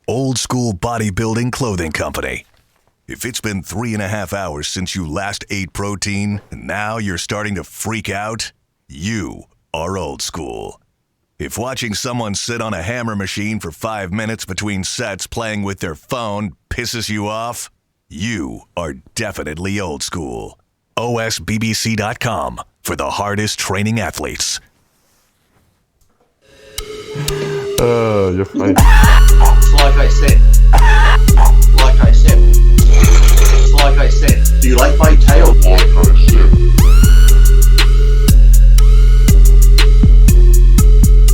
Old School Bodybuilding Clothing Company. If it's been 3.5 hours since you last ate protein and now you're starting to freak out, you are old school. If watching someone sit on a hammer machine for 5 minutes between sets playing with their phone pisses you off, you are definitely old school. OSBBC.com for the hardest training athletes. You're funny. Like I said, do you like my tail?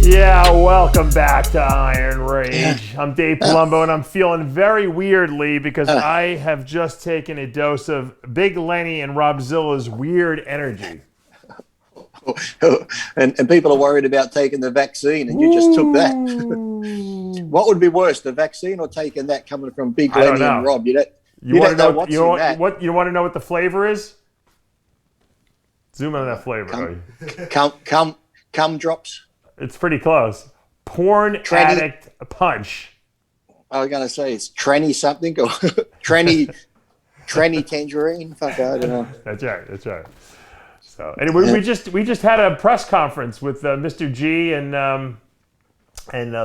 Yeah, welcome back to Iron Rage. I'm Dave Palumbo, and I'm feeling very weirdly because I have just taken a dose of Big Lenny and Robzilla's weird energy. And people are worried about taking the vaccine, and you just took that. What would be worse, the vaccine or taking that coming from Big Lenny and Rob? You want to know what the flavor is? Zoom in on that flavor. Cum drops. It's pretty close. Porn addict punch. I was going to say it's tranny something or tranny tangerine. Fuck, I don't know. That's right. So anyway, we just had a press conference with Mr. G and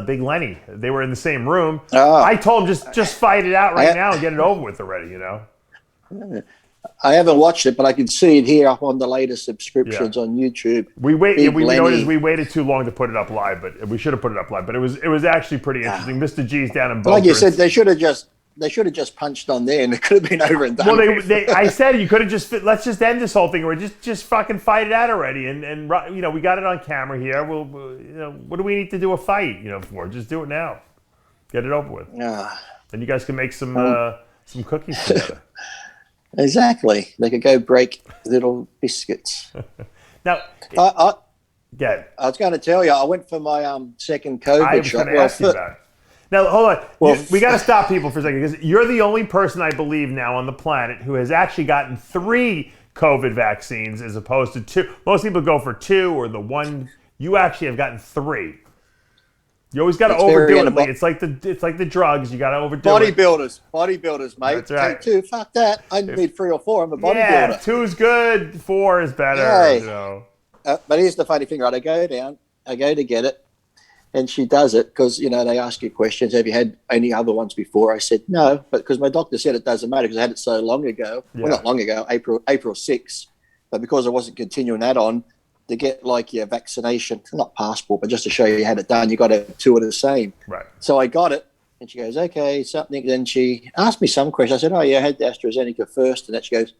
Big Lenny. They were in the same room. I told him just fight it out now and get it over with already. You know. I haven't watched it, but I can see it here up on the latest subscriptions on YouTube. We noticed we waited too long to put it up live, but we should have put it up live. But it was actually pretty interesting. Mr. G's down in Boca. Like you said, they should have just punched on there, and it could have been over and done. Well, I said you could have let's just end this whole thing, or just fucking fight it out already, and we got it on camera here. We'll what do we need to do a fight for? Just do it now, get it over with. Then you guys can make some cookies together. Exactly. They could go break little biscuits. Now, I was going to tell you, I went for my second COVID shot. I was going to ask you about it. Now, hold on. We got to stop people for a second because you're the only person I believe now on the planet who has actually gotten 3 COVID vaccines as opposed to 2. Most people go for 2 or the 1. You actually have gotten 3. You always got to overdo it. It's like the drugs. You got to overdo it. Bodybuilders, mate. That's right. Take 2. Fuck that. I need 3 or 4. I'm a bodybuilder. Yeah, 2 is good. 4 is better. Hey. But here's the funny thing, right? I go to get it, and she does it because they ask you questions. Have you had any other ones before? I said no, but because my doctor said it doesn't matter because I had it so long ago. Yeah. Well, not long ago, April 6th. But because I wasn't continuing that on. To get like your vaccination, not passport, but just to show you had it done, you got to have 2 of the same. Right. So I got it, and she goes, okay, something. Then she asked me some question. I said, oh, yeah, I had the AstraZeneca first. And then she goes,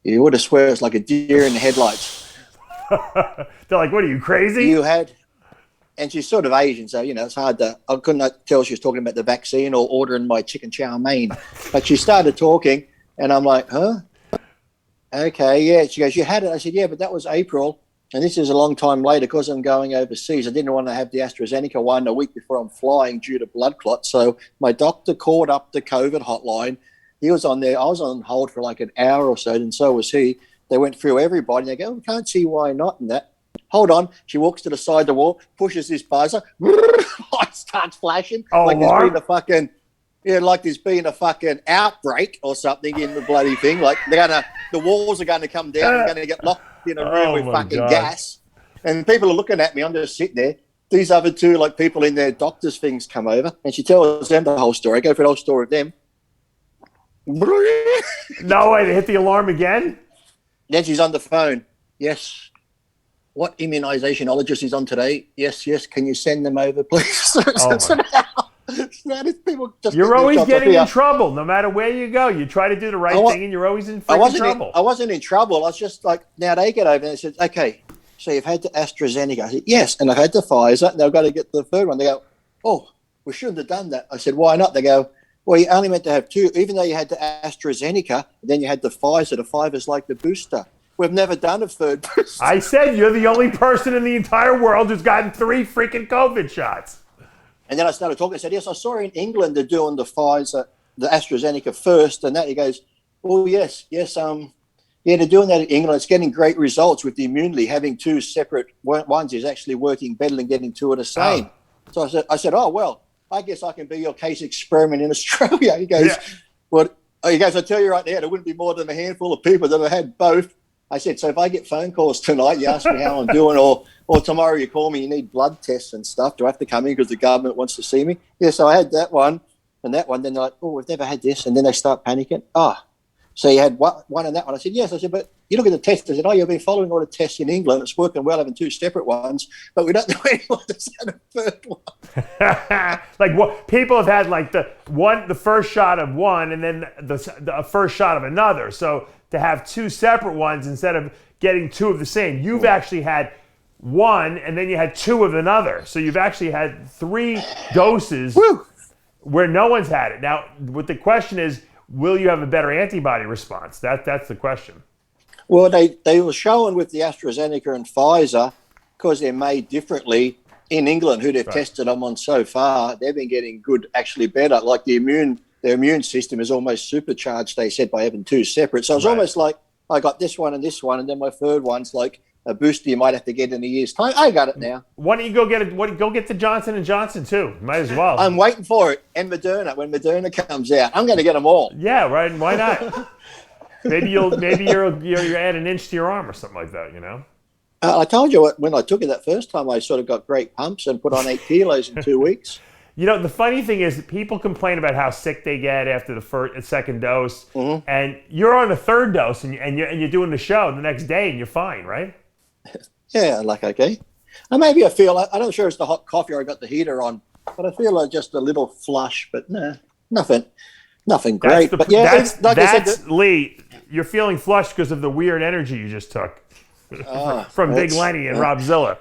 you would have swear it's like a deer in the headlights. They're like, what are you, crazy? You had, and she's sort of Asian, so, it's hard to, I couldn't tell she was talking about the vaccine or ordering my chicken chow mein. But she started talking, and I'm like, huh? Okay, yeah. She goes, you had it? I said, yeah, but that was April. And this is a long time later because I'm going overseas. I didn't want to have the AstraZeneca one a week before I'm flying due to blood clots. So my doctor called up the COVID hotline. He was on there. I was on hold for like an hour or so, and so was he. They went through everybody. And they go, can't see why not and that. Hold on. She walks to the side of the wall, pushes this buzzer. Light starts flashing. Like there's been a fucking outbreak or something in the bloody thing. Like the walls are going to come down. I'm going to get locked in a room with fucking gas. And people are looking at me. I'm just sitting there. These other 2, like people in their doctor's things come over. And she tells them the whole story. I go for the whole story of them. No way, they hit the alarm again? Then she's on the phone. Yes. What immunizationologist is on today? Yes. Can you send them over, please? You're always getting in trouble, no matter where you go. You try to do the right thing, and you're always in trouble. I wasn't in trouble. I was just like, now they get over and they said, okay, so you've had the AstraZeneca. I said, yes, and I've had the Pfizer, and they've got to get the third one. They go, oh, we shouldn't have done that. I said, why not? They go, well, you only meant to have 2, even though you had the AstraZeneca, then you had the Pfizer. The Pfizer's like the booster. We've never done a third booster. I said you're the only person in the entire world who's gotten 3 freaking COVID shots. And then I started talking. I said, yes, I saw in England they're doing the Pfizer, the AstraZeneca first. And that he goes, oh, yes. Yeah, they're doing that in England. It's getting great results with the immunity. Having 2 separate ones is actually working better than getting 2 of the same. So I said, oh, well, I guess I can be your case experiment in Australia. He goes, "What?" He goes, "I tell you right now, there wouldn't be more than a handful of people that have had both." I said, "So if I get phone calls tonight, you ask me how I'm doing, or tomorrow you call me, you need blood tests and stuff. Do I have to come in because the government wants to see me?" Yeah, so I had that one and that one. Then they're like, "Oh, we've never had this," and then they start panicking. "Oh, so you had one and that one?" I said, "Yes." I said, "But you look at the test." I said, "Oh, you've been following all the tests in England. It's working well having two separate ones, but we don't know anyone that's had a third one." Like what people have had, like the first shot of one, and then the first shot of another. So to have two separate ones instead of getting two of the same, you've actually had one, and then you had two of another. So you've actually had 3 doses where no one's had it. Now, what the question is, will you have a better antibody response? That's the question. Well, they were showing with the AstraZeneca and Pfizer, because they're made differently in England, who they've tested them on so far, they've been getting good, actually better. Like their immune system is almost supercharged, they said, by having 2 separate. So it's almost like I got this one, and then my third one's like a booster you might have to get in a year's time. I got it now. Why don't you go get it? Go get the Johnson & Johnson too. Might as well. I'm waiting for it. And Moderna, when Moderna comes out, I'm going to get them all. Yeah, right. Why not? maybe you'll add an inch to your arm or something like that. You know. I told you when I took it that first time, I sort of got great pumps and put on 8 kilos in 2 weeks. You know, the funny thing is people complain about how sick they get after the second dose, and you're on the third dose, and you're doing the show the next day, and you're fine, right? Yeah, like, okay. And maybe I feel, I'm not sure it's the hot coffee or I got the heater on, but I feel like just a little flush, but nothing great. But yeah, that's Lee, you're feeling flushed because of the weird energy you just took from Big Lenny and Rob Zilla.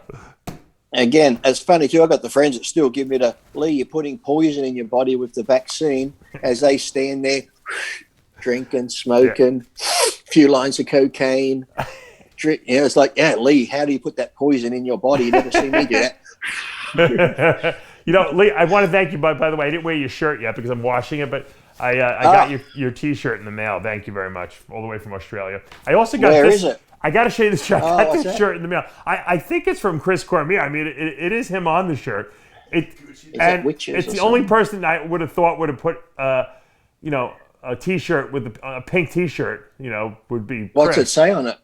Again, it's funny too. I've got the friends that still give me Lee, you're putting poison in your body with the vaccine, as they stand there drinking, smoking, a few lines of cocaine. It's like, Lee, how do you put that poison in your body? You never see me do that. You know, Lee, I want to thank you, by the way, I didn't wear your shirt yet because I'm washing it, but I got your T-shirt in the mail. Thank you very much, all the way from Australia. I also got Where this. is it? I got to show you this shirt. I got this that? shirt in the mail. I think it's from Chris Cormier. I mean, it is him on the shirt. It's the only person I would have thought would have put, a T-shirt with a pink T-shirt, would be What's Chris. it say on it?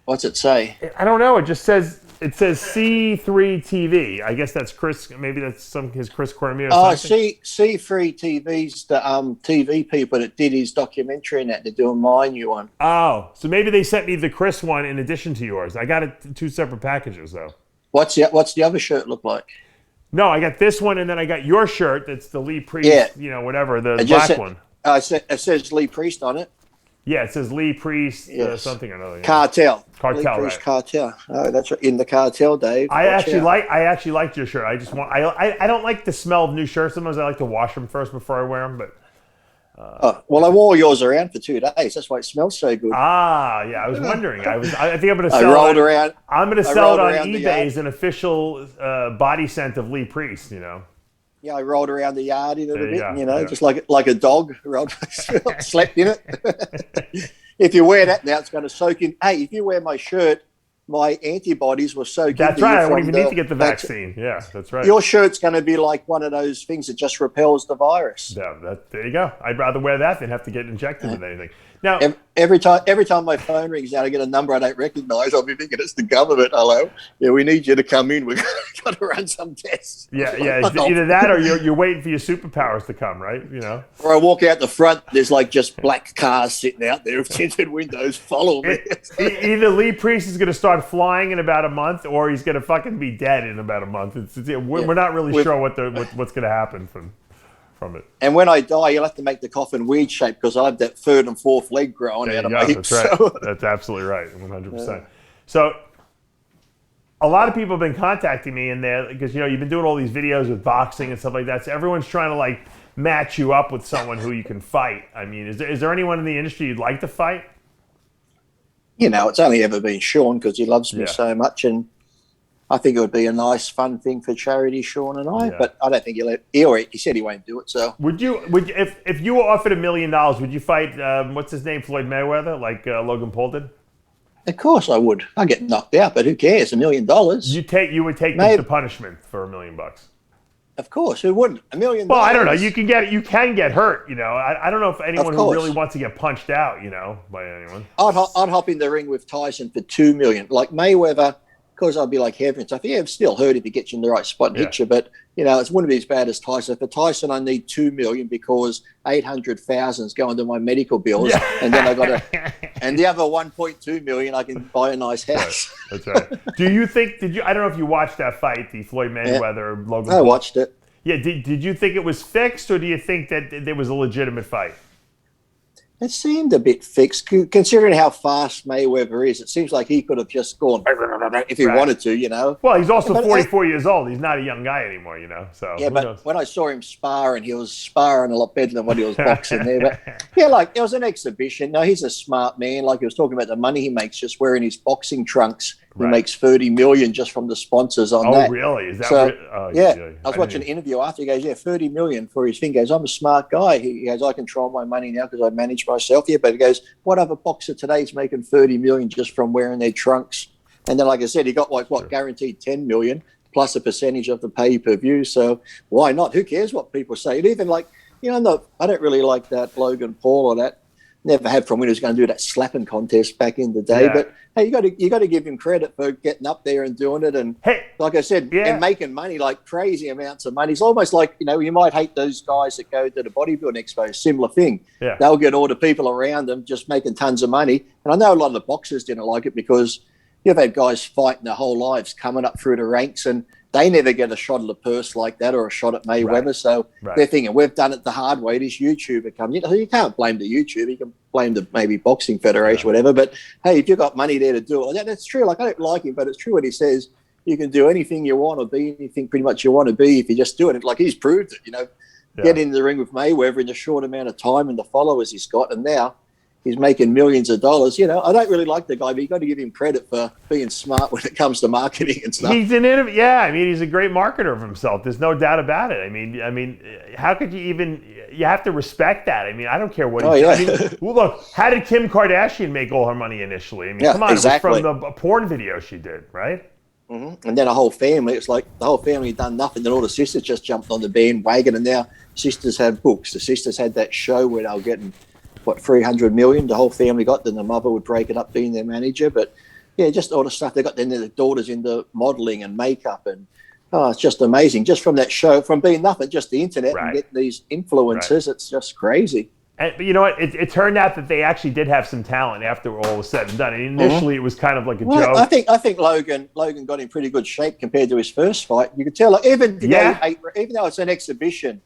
What's it say? I don't know. It just says C3 TV. I guess that's Chris. Maybe that's his Chris Cormier. C3 TV's the TV people that did his documentary and that. They're doing my new one. Oh, so maybe they sent me the Chris one in addition to yours. I got it 2 separate packages though. What's the other shirt look like? No, I got this one, and then I got your shirt. That's the Lee Priest. Whatever the black one. It says Lee Priest on it. Yeah, it says Lee Priest, something or another. Yeah. Cartel. Lee Priest, right. Cartel. Oh, that's right. In the cartel, Dave. I actually liked your shirt. I don't like the smell of new shirts. Sometimes I like to wash them first before I wear them. But well, I wore yours around for 2 days. That's why it smells so good. Yeah. I was wondering. I think I'm going to sell. I'm going to sell it on eBay as an official body scent of Lee Priest. Yeah, I rolled around the yard in it a bit, just like a dog. Slept in it. If you wear that now, it's going to soak in. Hey, if you wear my shirt, my antibodies will soak in. That's right. I don't even need to get the vaccine. Yeah, that's right. Your shirt's going to be like one of those things that just repels the virus. Yeah, there you go. I'd rather wear that than have to get injected with anything. Now, every time my phone rings out, I get a number I don't recognize. I'll be thinking it's the government. Hello, yeah, we need you to come in. We've got to run some tests. Yeah. Either that or you're waiting for your superpowers to come, right? Or I walk out the front. There's like just black cars sitting out there with tinted windows. Follow me. Either Lee Priest is going to start flying in about a month, or he's going to fucking be dead in about a month. We're not really sure what's going to happen from it. And when I die, you'll have to make the coffin weird shape because I have that 3rd and 4th leg growing out of my hips. That's right. That's absolutely right. 100%. So a lot of people have been contacting me in there because, you've been doing all these videos with boxing and stuff like that. So everyone's trying to match you up with someone who you can fight. I mean, is there anyone in the industry you'd like to fight? It's only ever been Sean because he loves me so much, and I think it would be a nice, fun thing for charity, Sean and I. But I don't think he said he won't do it. So would you if you were offered $1 million, would you fight what's his name, Floyd Mayweather, like Logan Paul did? Of course I would. I get knocked out, but who cares? $1 million. You would take the punishment for $1 million. Of course, who wouldn't? $1 million. Well, I don't know. You can get hurt. You know, I don't know if anyone who course. really wants to get punched out, you know, by anyone. I'd hop in the ring with Tyson for $2 million. Like Mayweather, because I'd be like heavy and stuff. Yeah, I'm still hurt if he gets you in the right spot and hits you, but you know, it wouldn't be as bad as Tyson. For Tyson, I need $2 million because 800,000 is going to my medical bills, and then I got and the other 1.2 million I can buy a nice house. That's right. Do you think? I don't know if you watched that fight, the Floyd Mayweather Logan Paul. I watched it. Yeah. Did you think it was fixed, or do you think that there was a legitimate fight? It seemed a bit fixed, considering how fast Mayweather is. It seems like he could have just gone if he wanted to, you know. Well, he's also 44 years old. He's not a young guy anymore, you know. So yeah, but when I saw him sparring, he was sparring a lot better than when he was boxing there. But yeah, like it was an exhibition. No, he's a smart man. Like he was talking about the money he makes just wearing his boxing trunks. He makes $30 million just from the sponsors on that. Oh, really? Is that so? Yeah. I was watching an interview after. He goes, "Yeah, $30 million for his thing." He goes, "I'm a smart guy." He goes, "I control my money now because I manage myself." Yeah, but he goes, "What other boxer today is making $30 million just from wearing their trunks?" And then, like I said, he got guaranteed $10 million plus a percentage of the pay-per-view. So why not? Who cares what people say? And even like, you know, I don't really like that Logan Paul or that. Never have from when he was going to do that slapping contest back in the day. Yeah. But hey, you got to give him credit for getting up there and doing it. And like I said, and making money, like crazy amounts of money. It's almost like, you know, you might hate those guys that go to the bodybuilding expo. Similar thing. Yeah. They'll get all the people around them just making tons of money. And I know a lot of the boxers didn't like it because you've had guys fighting their whole lives coming up through the ranks and they never get a shot of the purse like that or a shot at Mayweather. Right. So they're thinking, we've done it the hard way. This YouTuber comes in. You can't blame the YouTuber. You can blame the maybe boxing federation, whatever. But, hey, if you've got money there to do it, that's true. Like, I don't like him, but it's true what he says. You can do anything you want to be, anything pretty much you want to be if you just do it. Like, he's proved it, you know. Get in the ring with Mayweather in the short amount of time and the followers he's got. And now he's making millions of dollars. You know, I don't really like the guy, but you've got to give him credit for being smart when it comes to marketing and stuff. He's an innovator. Yeah, I mean, he's a great marketer of himself. There's no doubt about it. I mean, how could you even? You have to respect that. I mean, I don't care what. I mean, well, look, how did Kim Kardashian make all her money initially? I mean, come on, exactly. It was from the porn video she did, right? Mm-hmm. And then a whole family. It's like the whole family had done nothing. Then all the sisters just jumped on the bandwagon, and now sisters have books. The sisters had that show where they were getting. $300 million the whole family got, then the mother would break it up being their manager. But yeah, just all the stuff they got. Then their daughters into modeling and makeup, and it's just amazing. Just from that show, from being nothing, just the internet and get these influencers, it's just crazy. But you know what? It turned out that they actually did have some talent after all was said and done. And initially, it was kind of like a joke. I think Logan got in pretty good shape compared to his first fight. You could tell, like, even though it's an exhibition,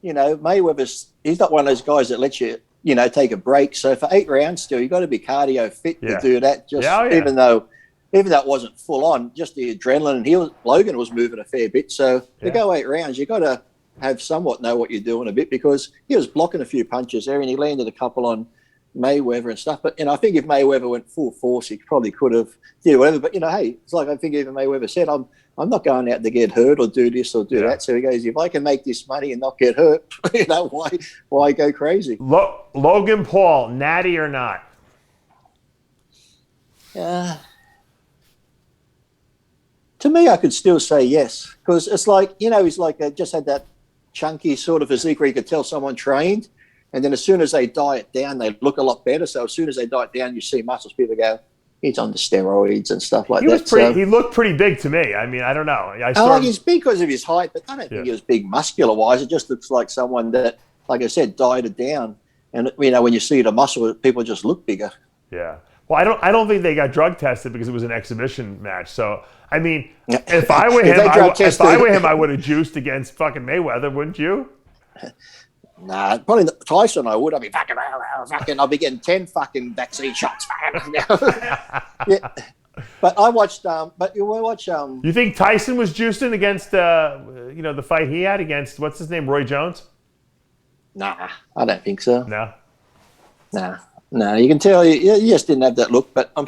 you know, he's not one of those guys that lets you know, take a break. So for 8 rounds still, you've got to be cardio fit to do that. Even though it wasn't full on, just the adrenaline. And Logan was moving a fair bit. So to go 8 rounds, you've got to have somewhat know what you're doing a bit because he was blocking a few punches there and he landed a couple on Mayweather and stuff. But, you know, I think if Mayweather went full force, he probably could have did whatever. But, you know, hey, it's like I think even Mayweather said, I'm not going out to get hurt or do this or do that. So he goes, if I can make this money and not get hurt, you know, why go crazy? Logan Paul, natty or not? To me, I could still say yes. Because it's like, you know, he's like just had that chunky sort of physique where you could tell someone trained. And then as soon as they diet down, they look a lot better. So as soon as they diet down, you see muscles, people go, he's on the steroids and stuff like that. He looked pretty big to me. I mean, I don't know. He's big because of his height, but I don't think he was big muscular-wise. It just looks like someone that, like I said, dieted down. And, you know, when you see the muscle, people just look bigger. Yeah. Well, I don't think they got drug tested because it was an exhibition match. So, I mean, if I were him, I would have juiced against fucking Mayweather, wouldn't you? Nah, probably Tyson. I would. I'd be I'll be getting 10 fucking vaccine shots. Yeah. But I watched. But you watch. You think Tyson was juicing against you know, the fight he had against what's his name, Roy Jones? Nah, I don't think so. No. Nah. You can tell you just didn't have that look. But I'm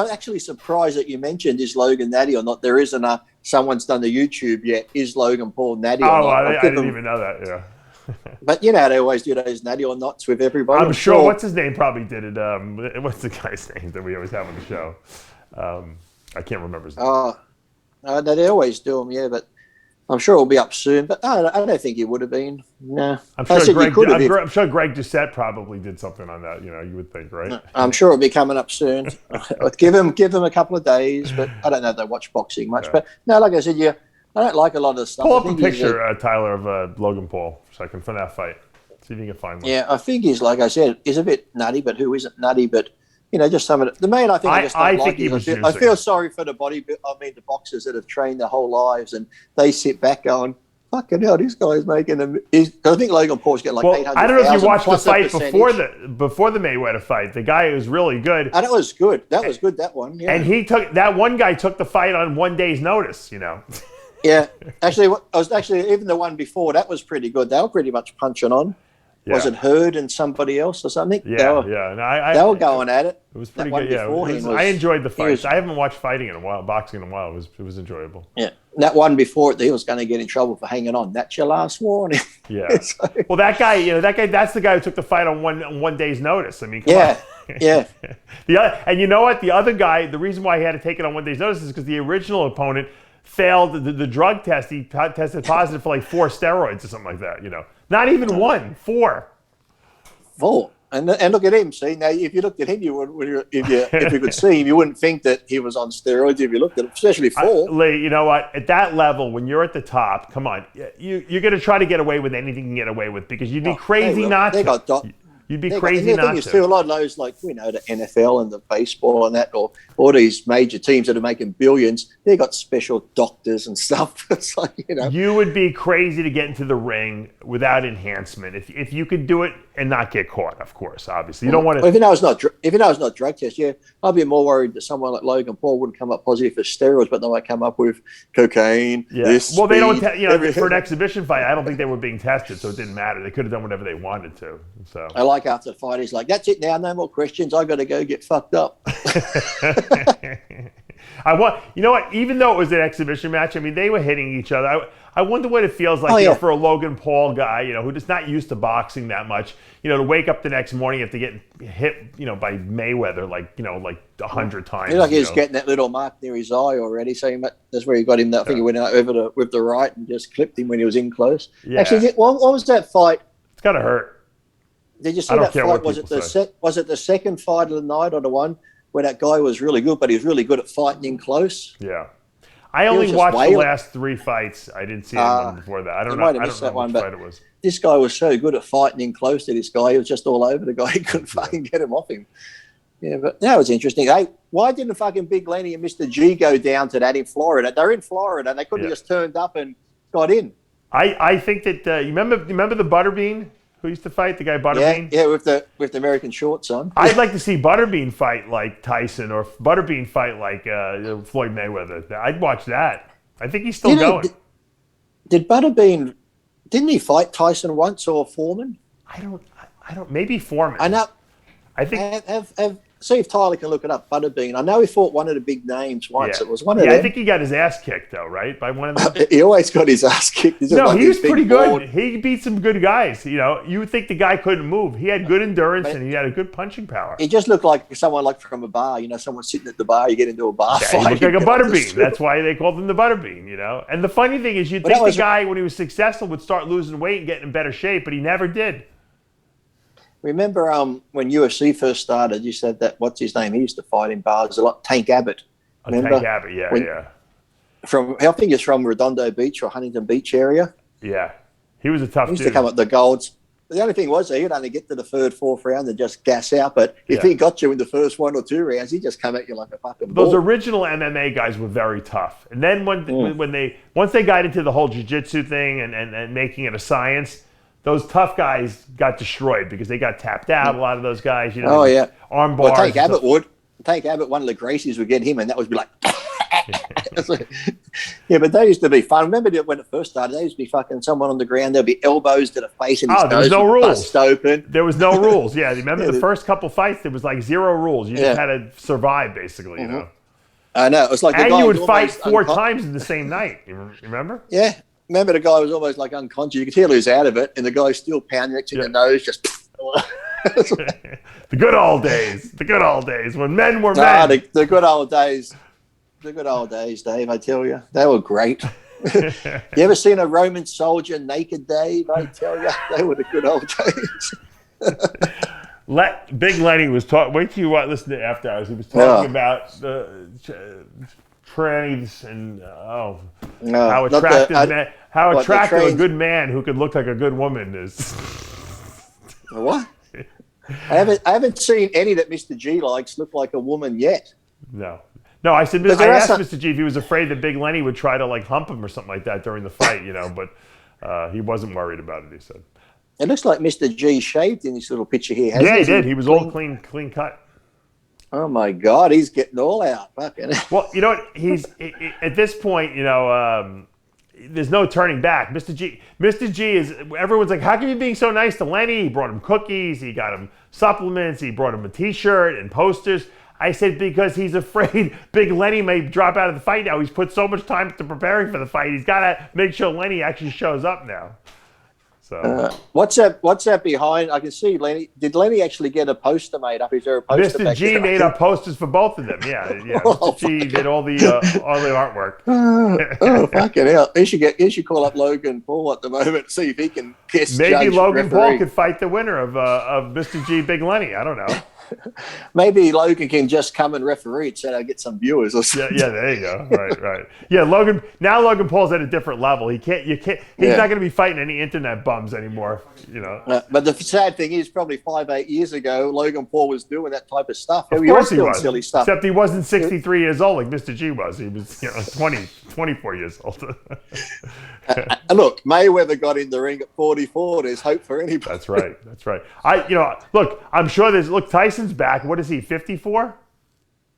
actually surprised that you mentioned is Logan natty or not. There isn't someone's done the YouTube yet. Is Logan Paul natty or not? I didn't even know that. Yeah. But you know how they always do those natty or nots with everybody. I'm sure. What's his name probably did it. What's the guy's name that we always have on the show? I can't remember his name. No, they always do them. Yeah, but I'm sure it'll be up soon, but I don't think he would have been. No, I'm sure Greg Doucette probably did something on that. You would think, right? I'm sure it'll be coming up soon. give him a couple of days, but I don't know if they watch boxing much. Yeah. But no, like I said, I don't like a lot of the stuff. Pull up a picture, Tyler, of Logan Paul, so I can find that fight. See if you can find one. Yeah, I think he's, like I said, he's a bit nutty, but who isn't nutty? But just some of the main. I think I feel sorry for the boxers that have trained their whole lives and they sit back going, "Fucking hell, this guy's making them." I think Logan Paul's getting like 800,000. I don't know if you watched the fight before the Mayweather fight. The guy was really good. And it was good. That was good. That one. Yeah. And that one guy took the fight on 1 day's notice. Yeah, actually, even the one before that was pretty good. They were pretty much punching on. Yeah. Was it Hurd and somebody else or something? Yeah, they were going at it. It was pretty good. Yeah, I enjoyed the fights. I haven't watched boxing in a while. It was enjoyable. Yeah, that one before he was going to get in trouble for hanging on. That's your last warning. Yeah. Well, that guy, that's the guy who took the fight on one day's notice. I mean, come on. Yeah. And you know what? The other guy, the reason why he had to take it on 1 day's notice is because the original opponent failed the drug test. He tested positive for like 4 steroids or something like that. Not even 1, 4. 4. And look at him. See, now if you looked at him, you would if you could see him, you wouldn't think that he was on steroids if you looked at him, especially 4. Lee, you know what? At that level, when you're at the top, come on, you're going to try to get away with anything you can get away with because you'd be crazy not to. You'd be crazy not to. The thing is, too, a lot of those, like, the NFL and the baseball and that, or all these major teams that are making billions, they got special doctors and stuff. It's like, You would be crazy to get into the ring without enhancement. If you could do it and not get caught, of course, obviously. You don't want to... If you know it's not drug test, I'd be more worried that someone like Logan Paul wouldn't come up positive for steroids, but they might come up with cocaine, Well, they don't... for an exhibition fight, I don't think they were being tested, so it didn't matter. They could have done whatever they wanted to. So I like after the fight, he's like, "That's it now, no more questions. I got to go get fucked up." You know what? Even though it was an exhibition match, I mean, they were hitting each other. I wonder what it feels like for a Logan Paul guy, who's just not used to boxing that much, to wake up the next morning and have to get hit, by Mayweather like 100 times. Like he's getting that little mark near his eye already, so that's where he got him. I think he went out over with the right and just clipped him when he was in close. Yeah. Actually, what was that fight? It's gotta hurt. Did you see that fight? Was it the second fight of the night or the one where that guy was really good, but he's really good at fighting in close? Yeah. I only watched the last 3 fights. I didn't see anyone before that. I don't know which fight it was. This guy was so good at fighting in close to this guy. He was just all over the guy. He couldn't fucking get him off him. Yeah, but that was interesting. Hey, why didn't fucking Big Lenny and Mr. G go down to that in Florida? They're in Florida. They could have just turned up and got in. I think that you remember the Butterbean who used to fight, the guy Butterbean? Yeah, with the American shorts on. I'd like to see Butterbean fight like Tyson or Butterbean fight like Floyd Mayweather. I'd watch that. I think he's still going. Did Butterbean? Didn't he fight Tyson once or Foreman? I don't. Maybe Foreman. I know. I think. See if Tyler can look it up. Butterbean. I know he fought one of the big names once. Yeah. It was one of them. I think he got his ass kicked though, right? By one of them. He always got his ass kicked. He was pretty good. He beat some good guys. You would think the guy couldn't move. He had good endurance and he had a good punching power. He just looked like someone like from a bar. Someone sitting at the bar. You get into a bar fight. He looked like a Butterbean. That's why they called him the Butterbean. And the funny thing is, you'd think the guy, when he was successful, would start losing weight and get in better shape, but he never did. Remember when UFC first started, you said that, what's his name? He used to fight in bars a lot. Tank Abbott. Tank Abbott, yeah. I think it's from Redondo Beach or Huntington Beach area. Yeah. He was a tough dude. He used to come up the golds. But the only thing was he'd only get to the third, fourth round and just gas out. But if he got you in the first 1 or 2 rounds, he'd just come at you like a fucking ball. Those original MMA guys were very tough. And then once they got into the whole jiu-jitsu thing and making it a science, those tough guys got destroyed because they got tapped out. A lot of those guys, arm bars. Well, Tank Abbott, one of the Gracies would get him, and that would be like, yeah. But they used to be fun. Remember when it first started? They used to be fucking someone on the ground. There'd be elbows to the face, and his there was no rules. Open. There was no rules. Yeah, remember the first couple fights? There was like 0 rules. You just had to survive, basically. I know. It was like, and you would fight 4 times in the same night. You remember? Yeah. Remember, the guy was almost like unconscious. You could tell he was out of it, and the guy's still pounding it to the nose, just. The good old days. The good old days when men were men. The good old days. The good old days, Dave. I tell you, they were great. You ever seen a Roman soldier naked, Dave? I tell you, they were the good old days. Big Lenny was talking. Wait till you listen to After Hours. He was talking about trannies and how attractive a good man who could look like a good woman is. What? I haven't seen any that Mr. G likes look like a woman yet. No, I said I asked Mr. G if he was afraid that Big Lenny would try to like hump him or something like that during the fight, but he wasn't worried about it. He said. It looks like Mr. G shaved in this little picture here. Yeah, he did. He was all clean cut. Oh my God, he's getting all out. Fucking. Well, you know what? He's at this point. There's no turning back. Mr. G is. Everyone's like, how come you being so nice to Lenny? He brought him cookies. He got him supplements. He brought him a T-shirt and posters. I said because he's afraid Big Lenny may drop out of the fight now. He's put so much time into preparing for the fight. He's got to make sure Lenny actually shows up now. What's that behind? I can see Lenny. Did Lenny actually get a poster made up? Is there a poster? Mr. G made up posters for both of them. Yeah. Mr. G did all the artwork. Oh fucking hell! He should call up Logan Paul at the moment, see if he can guess. Maybe Logan Paul could fight the winner of Mr. G Big Lenny. I don't know. Maybe Logan can just come and referee it so I get some viewers or something. Yeah, there you go. Right. Yeah, Logan Paul's at a different level. He's not going to be fighting any internet bums anymore, But the sad thing is probably 5-8 years ago, Logan Paul was doing that type of stuff. Of course he was. Silly stuff. Except he wasn't 63 years old like Mr. G was. He was 24 years old. Look, Mayweather got in the ring at 44. There's hope for anybody. That's right. Look, I'm sure Tyson's back. What is he, 54?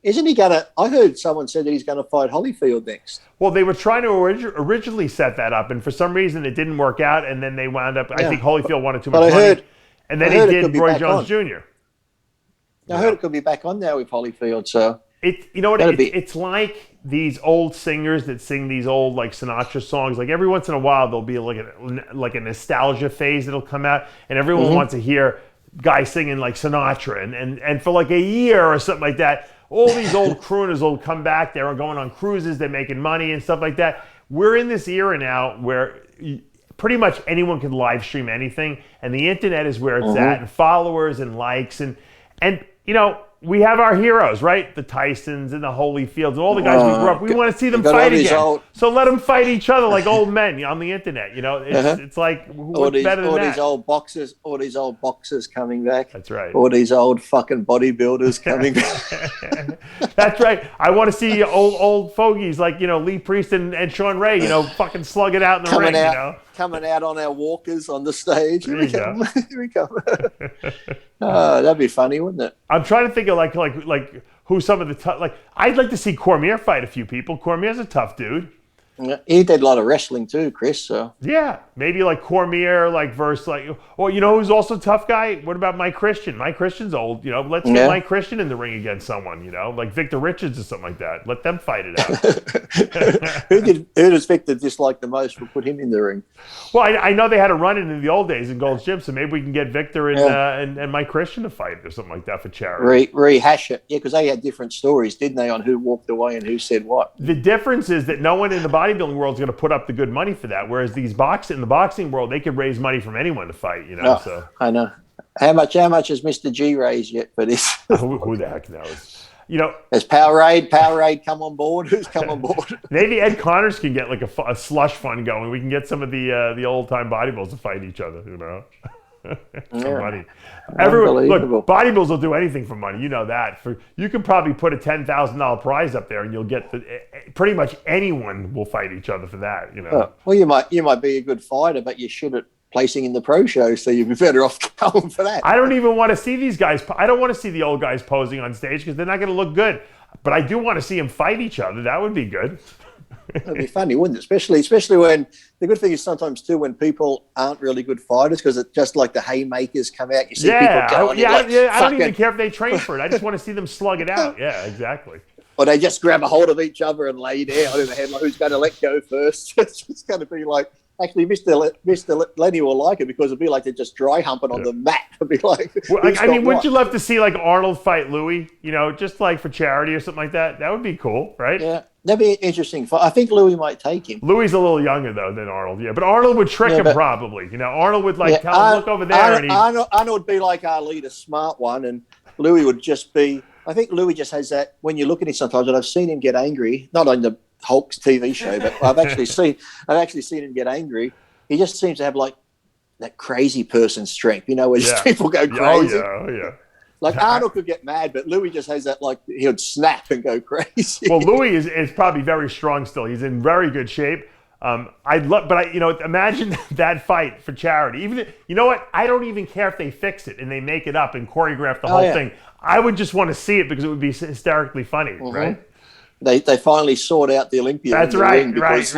Isn't he gonna? I heard someone said that he's gonna fight Holyfield next. Well, they were trying to originally set that up, and for some reason it didn't work out, and then they wound up. I think Holyfield wanted too much money, and then he did Roy Jones Jr. I heard it could be back on now with Holyfield. So it's like these old singers that sing these old like Sinatra songs. Like every once in a while there'll be like a nostalgia phase that'll come out, and everyone wants to hear guys singing like Sinatra, and for like a year or something like that, all these old crooners will come back. They're going on cruises, they're making money and stuff like that. We're in this era now where pretty much anyone can live stream anything, and the internet is where it's at, and followers and likes, and we have our heroes, right? The Tysons and the Holyfields and all the guys we grew up. We want to see them fight again. So let them fight each other like old men on the internet. It's like what's better than that? All these old boxers coming back. That's right. All these old fucking bodybuilders coming back. That's right. I want to see old fogies like Lee Priest and Sean Ray. Fucking slug it out in the ring. Coming out on our walkers on the stage. Here we come. Oh, that'd be funny, wouldn't it? I'm trying to think of like who some of the tough. Like I'd like to see Cormier fight a few people. Cormier's a tough dude. Yeah, he did a lot of wrestling too, Chris. So yeah, maybe like Cormier, versus who's also a tough guy. What about Mike Christian? Mike Christian's old. Let's get Mike Christian in the ring against someone. Like Victor Richards or something like that. Let them fight it out. Who does Victor dislike the most? We'll put him in the ring. Well, I know they had a run-in in the old days in Gold's Gym, so maybe we can get Victor and Mike Christian to fight or something like that for charity. Rehash it, because they had different stories, didn't they, on who walked away and who said what? The difference is that no one in the bodybuilding world is going to put up the good money for that, whereas in the boxing world, they could raise money from anyone to fight. So I know. How much has Mr. G raised yet for this? Who the heck knows? Has Powerade come on board? Who's come on board? Maybe Ed Connors can get like a slush fund going. We can get some of the old time bodybuilders to fight each other. Some money. Look, bodybuilders will do anything for money. You know that. You can probably put a $10,000 prize up there, and you'll get pretty much anyone will fight each other for that. Well, you might be a good fighter, but you should at placing in the pro show, so you'd be better off going for that. I don't even want to see these guys. I don't want to see the old guys posing on stage because they're not going to look good. But I do want to see them fight each other. That would be good. That'd be funny, wouldn't it? Especially when the good thing is sometimes too when people aren't really good fighters, because it's just like the haymakers come out. You see people going. I don't even care if they train for it. I just want to see them slug it out. Yeah, exactly. Or they just grab a hold of each other and lay down in the headlock. Who's going to let go first? It's going to be like Actually, Mr. Lenny will like it because it'll be like they're just dry humping on the mat. It'll be like, well, wouldn't you love to see like Arnold fight Louis? Just like for charity or something like that. That would be cool, right? Yeah, that'd be interesting. I think Louis might take him. Louis a little younger though than Arnold, yeah, but Arnold would trick him probably. Arnold would like tell him look over there, Arnold would be like Ali, the smart one, and Louis would just be. I think Louis just has that. When you look at him sometimes, and I've seen him get angry, not on the Hulk's TV show, but I've actually seen him get angry. He just seems to have like that crazy person strength, where just people go crazy. Oh yeah. Like Arnold could get mad, but Louis just has that like he would snap and go crazy. Well, Louis is probably very strong still. He's in very good shape. Imagine that fight for charity. Even I don't even care if they fix it and they make it up and choreograph the whole thing. I would just want to see it because it would be hysterically funny, right? They finally sought out the Olympia. That's right, because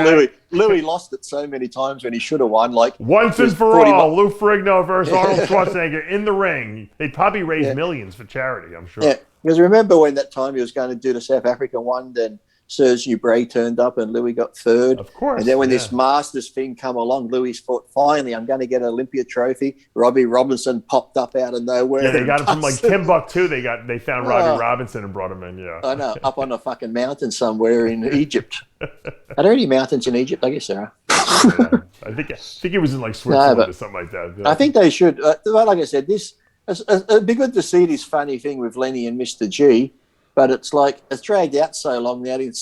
Louis lost it so many times when he should have won. Like once and for all, Lou Ferrigno versus Arnold Schwarzenegger in the ring. They'd probably raise millions for charity, I'm sure. Yeah, because remember when that time he was going to do the South African one, then Serge Bray turned up and Louis got third. Of course. And then when this Masters thing come along, Louis thought, finally, I'm going to get an Olympia trophy. Robbie Robinson popped up out of nowhere. Yeah, they got him from like Timbuktu. They found Robbie Robinson and brought him in, yeah. I know, up on a fucking mountain somewhere in Egypt. Are there any mountains in Egypt? I guess there are. Yeah. I think he was in like Switzerland or something like that. Yeah. I think they should. Like I said, it'd be good to see this funny thing with Lenny and Mr. G. But it's like, it's dragged out so long now, it's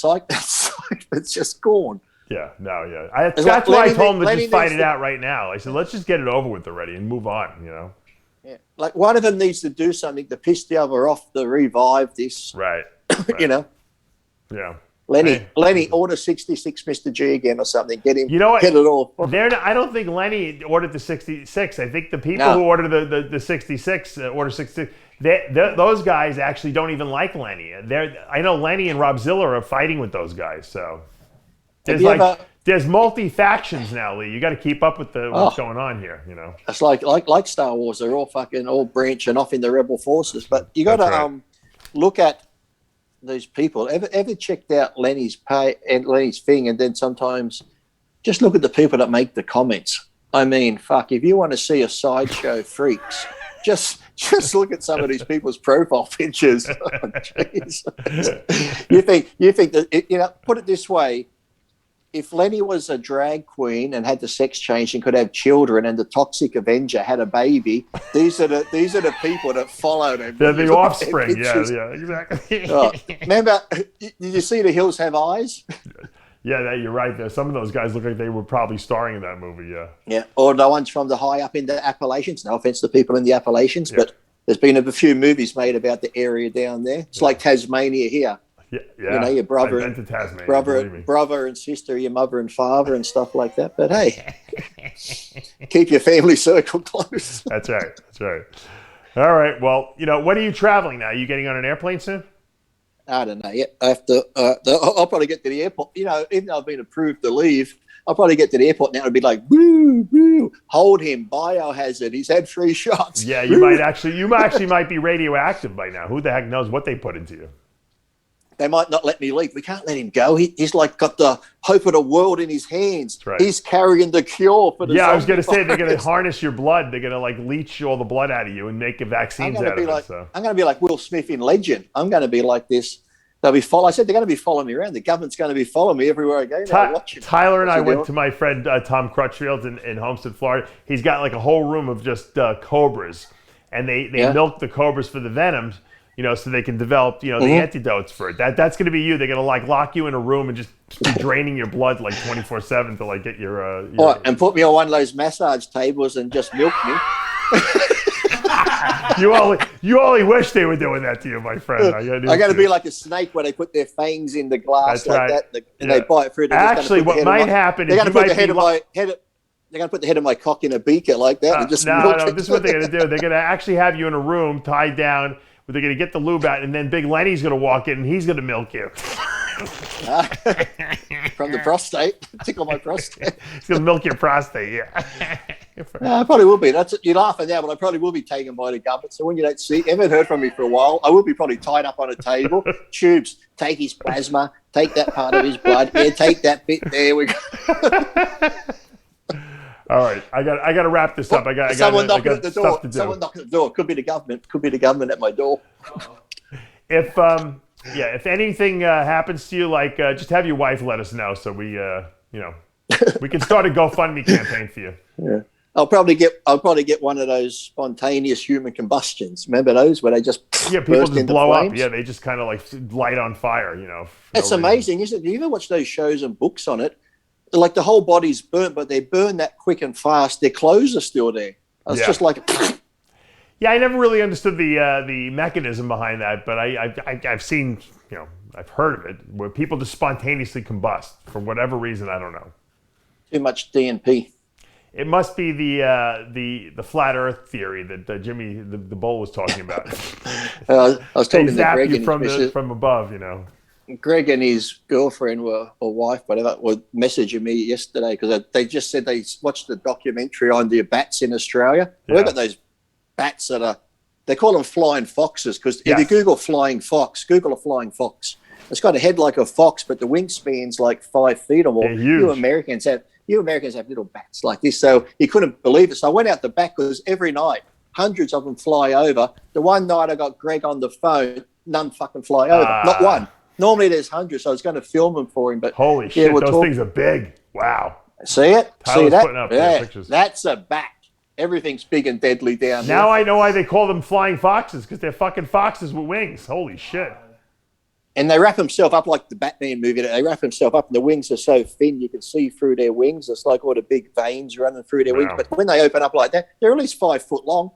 just gone. Yeah, that's why I told him to just fight it out right now. I said, let's just get it over with already and move on, Yeah, like one of them needs to do something to piss the other off to revive this. Right. Yeah. Lenny, order 66 Mr. G again or something. Get him. Get it all. I don't think Lenny ordered the 66. I think the people who ordered the 66 order 66. Those guys actually don't even like Lenny. I know Lenny and Rob Ziller are fighting with those guys. So there's multi factions now, Lee. You got to keep up with what's going on here. It's like Star Wars. They're all branching off in the rebel forces. But you got to look at these people. Ever checked out Lenny's pay and Lenny's thing, and then sometimes just look at the people that make the comments. I mean, fuck, if you want to see a sideshow freaks, just look at some of these people's profile pictures. Oh, you think that put it this way: if Lenny was a drag queen and had the sex change and could have children, and the Toxic Avenger had a baby, these are the people that followed him. They're the offspring. Yeah, exactly. Remember, did you see The Hills Have Eyes? Yeah, you're right there. Some of those guys look like they were probably starring in that movie, yeah. Yeah, or the ones from the high up in the Appalachians. No offense to people in the Appalachians, but there's been a few movies made about the area down there. It's like Tasmania here. Yeah. Your brother and sister, your mother and father and stuff like that. But hey, keep your family circle close. That's right. All right. Well, when are you traveling now? Are you getting on an airplane soon? I don't know yet. I have to. I'll probably get to the airport. Even though I've been approved to leave, I'll probably get to the airport now and be like, woo, woo, hold him, biohazard. He's had 3 shots. Yeah, you might be radioactive by now. Who the heck knows what they put into you? They might not let me leave. We can't let him go. He's like got the hope of the world in his hands. Right. He's carrying the cure for the I was going to say, they're going to harness your blood. They're going to like leach all the blood out of you and make vaccines out of it. So. I'm going to be like Will Smith in Legend. I'm going to be like this. I said they're going to be following me around. The government's going to be following me everywhere I go. Tyler and I went to my friend Tom Crutchfield's in Homestead, Florida. He's got like a whole room of just cobras. And they milk the cobras for the venoms. So they can develop, the antidotes for it. That's going to be you. They're going to like lock you in a room and just be draining your blood like 24/7 to like get your. And put me on one of those massage tables and just milk me. You only wish they were doing that to you, my friend. I got to be like a snake where they put their fangs in the glass that, and they bite through. Actually, what might happen is they're going to put the head of my head. They're going to put the head of my cock in a beaker like that and just milk it. This is what they're going to do. They're going to actually have you in a room tied down. They're going to get the lube out, and then Big Lenny's going to walk in, and he's going to milk you. From the prostate. Tickle my prostate. He's going to milk your prostate, yeah. I probably will be. You're laughing now, but I probably will be taken by the government. So when you haven't heard from me for a while, I will be probably tied up on a table. Tubes, take his plasma, take that part of his blood. Yeah, take that bit. There we go. All right, I got to wrap this up. I got someone knocking at the door. Stuff to do. Someone knocking at the door. Could be the government. Could be the government at my door. If if anything happens to you, like just have your wife let us know so we we can start a GoFundMe campaign for you. Yeah. I'll probably get one of those spontaneous human combustions. Remember those where they just people just blow flames? Up. Yeah, they just kind of like light on fire. It's amazing, isn't it? You ever watch those shows and books on it? Like the whole body's burnt, but they burn that quick and fast. Their clothes are still there. It's just like. Yeah, I never really understood the mechanism behind that, but I've seen I've heard of it where people just spontaneously combust for whatever reason. I don't know. Too much DNP. It must be the flat Earth theory that Jimmy the Bull was talking about. I was talking to Greg you from above, Greg and his girlfriend or wife, whatever, were messaging me yesterday because they just said they watched the documentary on the bats in Australia. Yeah. We've got those bats that they call them flying foxes because if you Google a flying fox. It's got a head like a fox, but the wingspan's like 5 feet or more. You Americans have little bats like this, so you couldn't believe it. So I went out the back because every night hundreds of them fly over. The one night I got Greg on the phone, none fucking fly over, not one. Normally there's hundreds, so I was going to film them for him. But holy shit, those things are big. Wow. See it? Tyler's see that? Putting up pictures. That's a bat. Everything's big and deadly down there. Now I know why they call them flying foxes, because they're fucking foxes with wings. Holy shit. And they wrap themselves up like the Batman movie. They wrap themselves up, and the wings are so thin you can see through their wings. It's like all the big veins running through their wings. But when they open up like that, they're at least 5 foot long.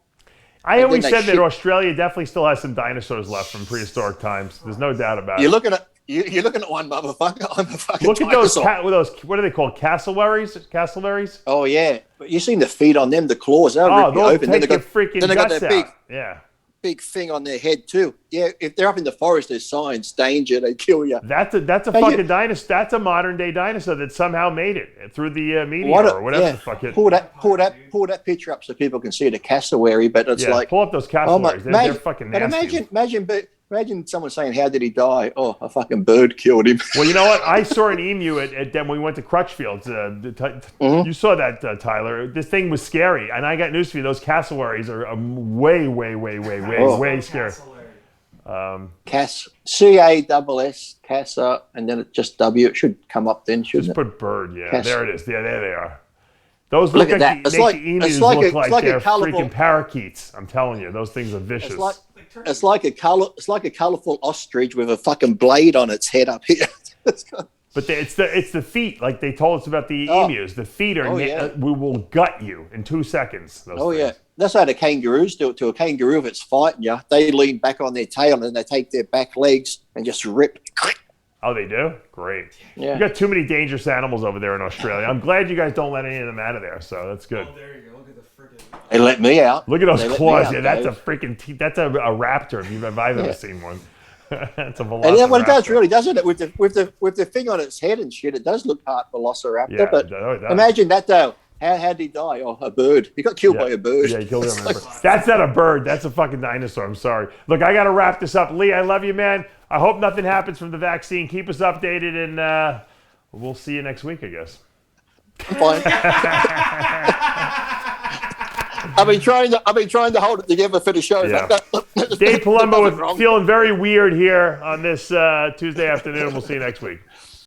I always said that Australia definitely still has some dinosaurs left from prehistoric times. There's no doubt about it. You're looking at one motherfucker. I'm a fucking Look at dinosaur. those. What are they called? Cassowaries? Oh yeah, but you seen the feet on them, the claws. They'll rip you open. Take your freaking then they got that out. big thing on their head too. Yeah, if they're up in the forest, there's signs, danger, they kill you. That's a fucking dinosaur. That's a modern day dinosaur that somehow made it through the media or whatever the fuck it. Pull that picture up so people can see the cassowary. But it's like pull up those cassowaries. They're fucking nasty. But imagine someone saying, "How did he die?" Oh, a fucking bird killed him. Well, you know what? I saw an emu at when we went to Crutchfield. You saw that, Tyler. This thing was scary, and I got news for you. Those cassowaries are way scary. CASS, Cassa, and then it's just W. It should come up then, shouldn't just it? Just put bird. Yeah, Cass. there it is. Yeah, there they are. Those look like the emus look like they're freaking parakeets. I'm telling you, those things are vicious. It's like a colorful ostrich with a fucking blade on its head up here. But it's the feet, like they told us about the emus. The feet are we will gut you in 2 seconds. Yeah, that's how the kangaroos do it to a kangaroo. If it's fighting you, they lean back on their tail and they take their back legs and just rip. Oh, they do? Great. Yeah. You got too many dangerous animals over there in Australia. I'm glad you guys don't let any of them out of there, so that's good. Oh, there you go. Look at the freaking... They let me out. Look at those claws. Yeah, that's a freaking... That's a raptor if I've ever seen one. That's a velociraptor. And then what it does, really, doesn't it? With the thing on its head and shit, it does look part velociraptor. Yeah, but imagine that, though. How did he die? Oh, a bird. He got killed by a bird. Yeah, he killed him. That's not a bird. That's a fucking dinosaur. I'm sorry. Look, I got to wrap this up. Lee, I love you, man. I hope nothing happens from the vaccine. Keep us updated, and we'll see you next week, I guess. Fine. I've been trying to hold it together for the show. Yeah. Dave Palumbo feeling very weird here on this Tuesday afternoon. We'll see you next week.